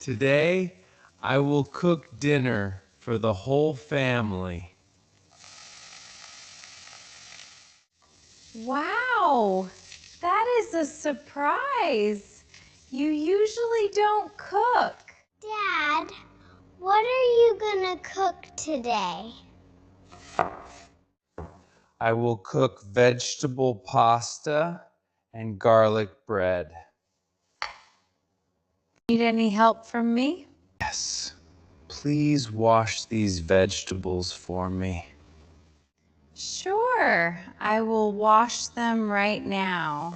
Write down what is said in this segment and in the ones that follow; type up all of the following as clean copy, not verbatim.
Today, I will cook dinner for the whole family. Wow, that is a surprise. You usually don't cook. Dad, what are you gonna cook today? I will cook vegetable pasta and garlic bread. Need any help from me? Yes, please wash these vegetables for me. Sure, I will wash them right now.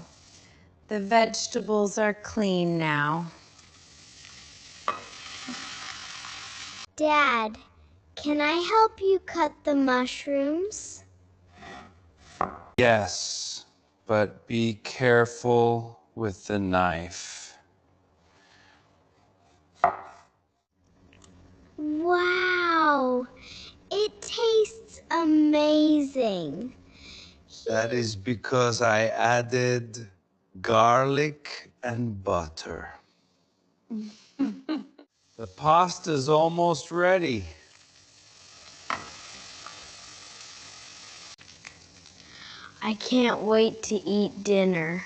The vegetables are clean now. Dad, can I help you cut the mushrooms? Yes, but be careful with the knife. Wow, it tastes amazing. That is because I added garlic and butter. The pasta's almost ready. I can't wait to eat dinner.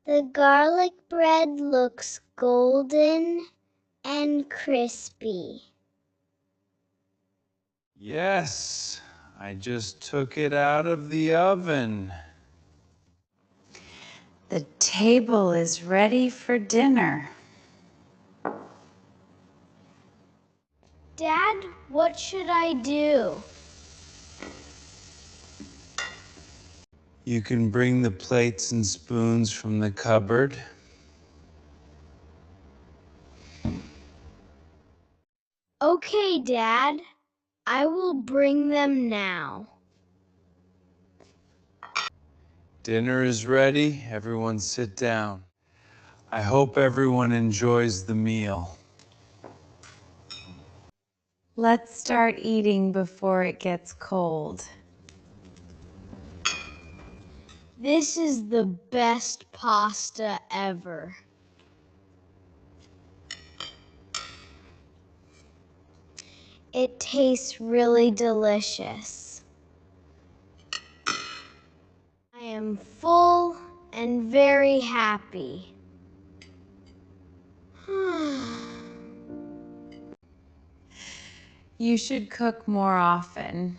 The garlic bread looks golden and crispy. Yes, I just took it out of the oven. The table is ready for dinner. Dad, what should I do? You can bring the plates and spoons from the cupboard. Okay, Dad. I will bring them now. Dinner is ready. Everyone sit down. I hope everyone enjoys the meal. Let's start eating before it gets cold. This is the best pasta ever. It tastes really delicious. I am full and very happy. You should cook more often.